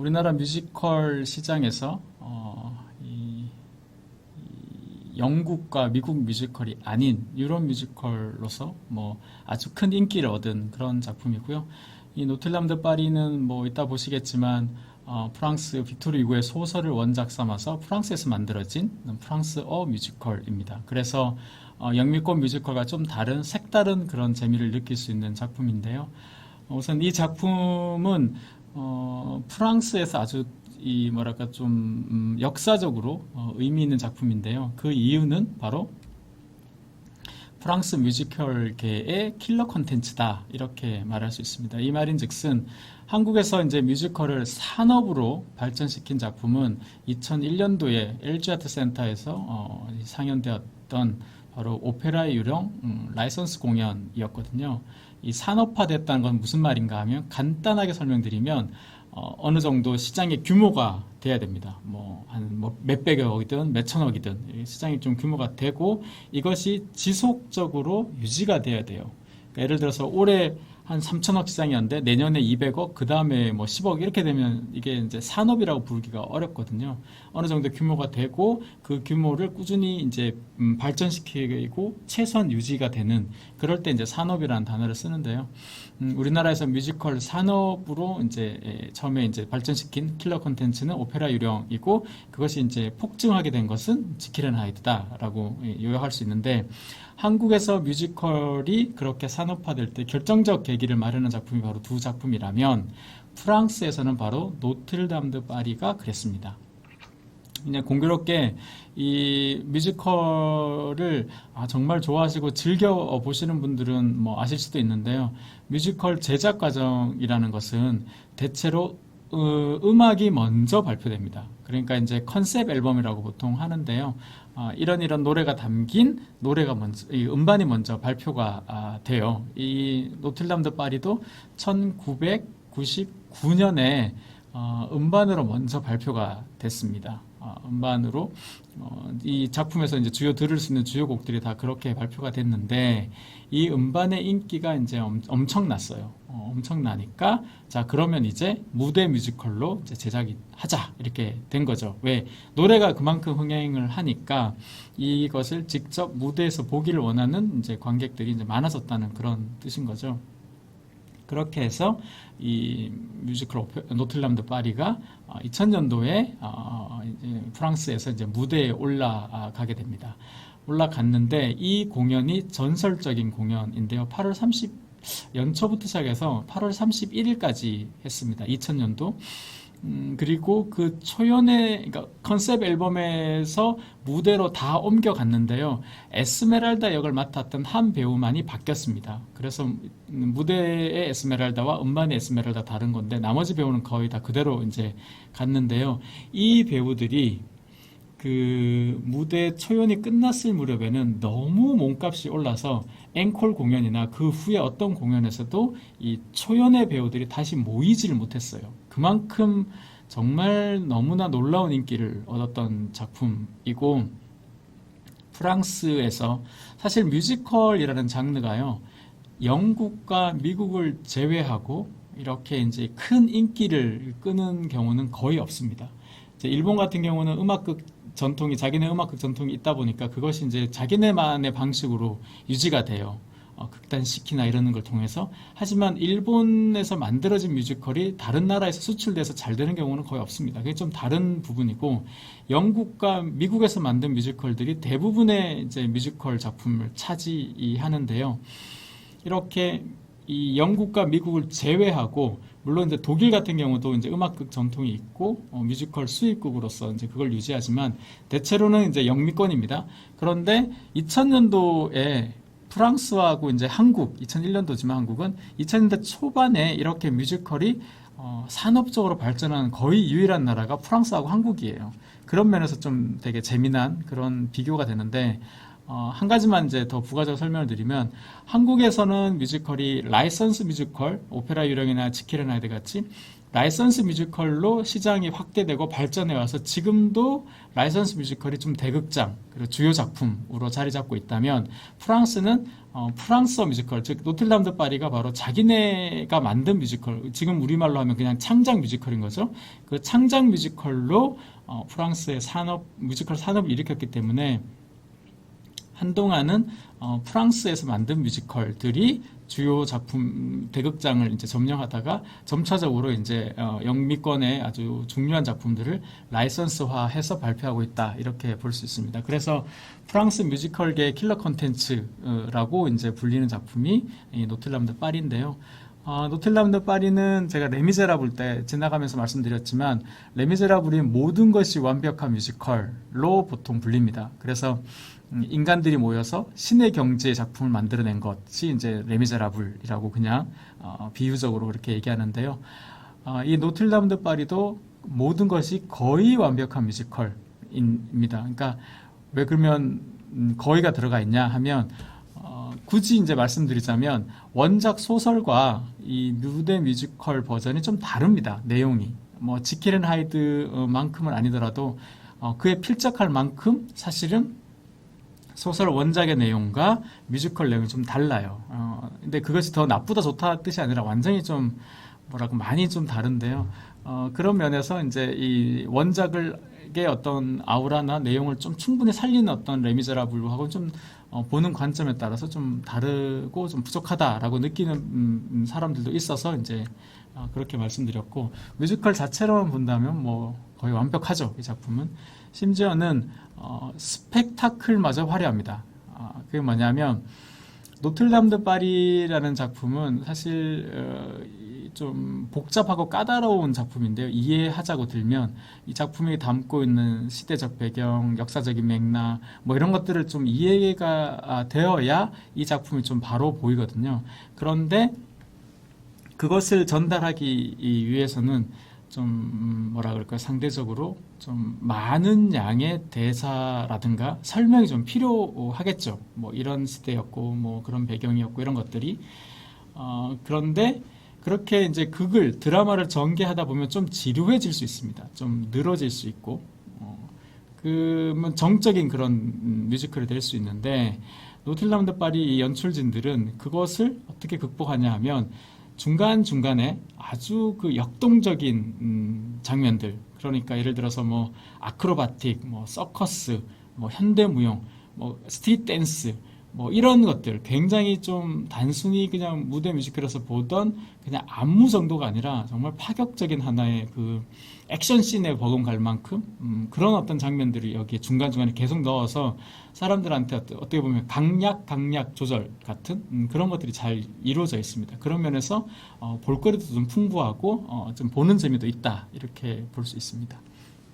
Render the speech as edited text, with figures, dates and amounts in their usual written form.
우리나라 뮤지컬 시장에서 영국과 미국 뮤지컬이 아닌 유럽 뮤지컬로서 뭐 아주 큰 인기를 얻은 그런 작품이고요. 이 노틀담 드 파리는 뭐 이따 보시겠지만 프랑스 빅토르 유고의 소설을 원작 삼아서 프랑스에서 만들어진 프랑스어 뮤지컬입니다. 그래서 영미권 뮤지컬과 좀 다른 색다른 그런 재미를 느낄 수 있는 작품인데요. 우선 이 작품은 프랑스에서 아주 이 뭐랄까 좀 역사적으로 의미 있는 작품인데요. 그 이유는 바로 프랑스 뮤지컬계의 킬러 콘텐츠다 이렇게 말할 수 있습니다. 이 말인즉슨 한국에서 이제 뮤지컬을 산업으로 발전시킨 작품은 2001년도에 LG 아트 센터에서 상연되었던 바로 오페라의 유령 라이선스 공연이었거든요. 이 산업화됐다는 건 무슨 말인가 하면 간단하게 설명드리면 어느 정도 시장의 규모가 돼야 됩니다. 한 몇백억이든 몇천억이든 시장이 좀 규모가 되고 이것이 지속적으로 유지가 돼야 돼요. 그러니까 예를 들어서 올해 한 3천억 시장이었는데 내년에 200억, 그 다음에 10억 이렇게 되면 이게 이제 산업이라고 부르기가 어렵거든요. 어느 정도 규모가 되고 그 규모를 꾸준히 이제 발전시키고 최소한 유지가 되는 그럴 때 이제 산업이라는 단어를 쓰는데요. 우리나라에서 뮤지컬 산업으로 이제 처음에 이제 발전시킨 킬러 콘텐츠는 오페라 유령이고 그것이 이제 폭증하게 된 것은 지킬 앤 하이드다라고 요약할 수 있는데 한국에서 뮤지컬이 그렇게 산업화될 때 결정적 계기를 마련한 작품이 바로 두 작품이라면 프랑스에서는 바로 노틀담 드 파리가 그랬습니다. 그냥 공교롭게 이 뮤지컬을 정말 좋아하시고 즐겨 보시는 분들은 뭐 아실 수도 있는데요. 뮤지컬 제작 과정이라는 것은 대체로 음악이 먼저 발표됩니다. 그러니까 이제 컨셉 앨범이라고 보통 하는데요. 이런 노래가 담긴 노래가 먼저, 이 음반이 먼저 발표가 돼요. 이 노틀담 드 파리도 1999년에 음반으로 먼저 발표가 됐습니다. 음반으로 이 작품에서 이제 주요 들을 수 있는 주요 곡들이 다 그렇게 발표가 됐는데 이 음반의 인기가 이제 엄청났어요. 엄청나니까 자 그러면 이제 무대 뮤지컬로 이제 제작이 하자 이렇게 된 거죠. 왜 노래가 그만큼 흥행을 하니까 이것을 직접 무대에서 보기를 원하는 이제 관객들이 이제 많아졌다는 그런 뜻인 거죠. 그렇게 해서 이 뮤지컬 노틀담 드 파리가 2000년도에 프랑스에서 이제 무대에 올라가게 됩니다. 올라갔는데 이 공연이 전설적인 공연인데요. 8월 30 연초부터 시작해서 8월 31일까지 했습니다. 2000년도. 그리고 그 초연의 그러니까 컨셉 앨범에서 무대로 다 옮겨갔는데요. 에스메랄다 역을 맡았던 한 배우만이 바뀌었습니다. 그래서 무대의 에스메랄다와 음반의 에스메랄다 다른 건데 나머지 배우는 거의 다 그대로 이제 갔는데요. 이 배우들이 그 무대 초연이 끝났을 무렵에는 너무 몸값이 올라서 앵콜 공연이나 그 후에 어떤 공연에서도 이 초연의 배우들이 다시 모이지를 못했어요. 그만큼 정말 너무나 놀라운 인기를 얻었던 작품이고 프랑스에서 사실 뮤지컬이라는 장르가요. 영국과 미국을 제외하고 이렇게 이제 큰 인기를 끄는 경우는 거의 없습니다. 이제 일본 같은 경우는 음악극 전통이 자기네 음악극 전통이 있다 보니까 그것이 이제 자기네만의 방식으로 유지가 돼요. 극단시키나 이러는 걸 통해서. 하지만 일본에서 만들어진 뮤지컬이 다른 나라에서 수출돼서 잘 되는 경우는 거의 없습니다. 그게 좀 다른 부분이고 영국과 미국에서 만든 뮤지컬들이 대부분의 이제 뮤지컬 작품을 차지하는데요. 이렇게 이 영국과 미국을 제외하고 물론 이제 독일 같은 경우도 이제 음악극 전통이 있고 뮤지컬 수입국으로서 이제 그걸 유지하지만 대체로는 이제 영미권입니다. 그런데 2000년도에 프랑스하고 이제 한국 2001년도지만 한국은 2000년대 초반에 이렇게 뮤지컬이 산업적으로 발전한 거의 유일한 나라가 프랑스하고 한국이에요. 그런 면에서 좀 되게 재미난 그런 비교가 되는데 한 가지만 이제 더 부가적으로 설명을 드리면 한국에서는 뮤지컬이 라이선스 뮤지컬, 오페라 유령이나 지킬 앤 하이드 같이 라이선스 뮤지컬로 시장이 확대되고 발전해 와서 지금도 라이선스 뮤지컬이 좀 대극장 그리고 주요 작품으로 자리 잡고 있다면 프랑스는 프랑스어 뮤지컬 즉 노틀담 드 파리가 바로 자기네가 만든 뮤지컬 지금 우리말로 하면 그냥 창작 뮤지컬인 거죠. 그 창작 뮤지컬로 프랑스의 뮤지컬 산업을 일으켰기 때문에 한동안은 프랑스에서 만든 뮤지컬들이 주요 작품 대극장을 이제 점령하다가 점차적으로 이제 영미권의 아주 중요한 작품들을 라이선스화해서 발표하고 있다 이렇게 볼 수 있습니다. 그래서 프랑스 뮤지컬계의 킬러 콘텐츠라고 이제 불리는 작품이 이 노틀담 드 파리인데요. 노틀담 드 파리는 제가 레미제라블 때 지나가면서 말씀드렸지만 레미제라블이 모든 것이 완벽한 뮤지컬로 보통 불립니다. 그래서 인간들이 모여서 신의 경지의 작품을 만들어낸 것이 이제 레미제라블이라고 그냥 비유적으로 그렇게 얘기하는데요. 이 노틀담 드 파리도 모든 것이 거의 완벽한 뮤지컬입니다. 그러니까 왜 그러면 거의가 들어가 있냐 하면 굳이 이제 말씀드리자면 원작 소설과 이 무대 뮤지컬 버전이 좀 다릅니다. 내용이 뭐 지킬 앤 하이드만큼은 아니더라도 그에 필적할 만큼 사실은 소설 원작의 내용과 뮤지컬 내용이 좀 달라요. 근데 그것이 더 나쁘다 좋다 뜻이 아니라 완전히 좀 뭐라고 많이 좀 다른데요. 그런 면에서 이제 이 원작의 어떤 아우라나 내용을 좀 충분히 살리는 어떤 레미제라블하고 좀 보는 관점에 따라서 좀 다르고 좀 부족하다라고 느끼는 사람들도 있어서 이제 그렇게 말씀드렸고 뮤지컬 자체로만 본다면 뭐 거의 완벽하죠. 이 작품은 심지어는 스펙타클마저 화려합니다. 그게 뭐냐면 노틀담 드 파리라는 작품은 사실 좀 복잡하고 까다로운 작품인데요. 이해하자고 들면 이 작품이 담고 있는 시대적 배경, 역사적인 맥락 뭐 이런 것들을 좀 이해가 되어야 이 작품이 좀 바로 보이거든요. 그런데 그것을 전달하기 위해서는 좀 뭐라 그럴까요? 상대적으로 좀 많은 양의 대사라든가 설명이 좀 필요하겠죠. 뭐 이런 시대였고 뭐 그런 배경이었고 이런 것들이 그런데 그렇게 이제 드라마를 전개하다 보면 좀 지루해질 수 있습니다. 좀 늘어질 수 있고 그러면 정적인 그런 뮤지컬이 될 수 있는데 노틀담 드 파리 이 연출진들은 그것을 어떻게 극복하냐 하면 중간중간에 아주 그 역동적인 장면들 그러니까 예를 들어서 뭐 아크로바틱, 뭐 서커스, 뭐 현대무용, 뭐 스트릿 댄스 뭐 이런 것들 굉장히 좀 단순히 그냥 무대 뮤지컬에서 보던 그냥 안무 정도가 아니라 정말 파격적인 하나의 그 액션씬에 버금갈 만큼 그런 어떤 장면들이 여기에 중간중간에 계속 넣어서 사람들한테 어떻게 보면 강약 조절 같은 그런 것들이 잘 이루어져 있습니다. 그런 면에서 볼거리도 좀 풍부하고 좀 보는 재미도 있다 이렇게 볼 수 있습니다.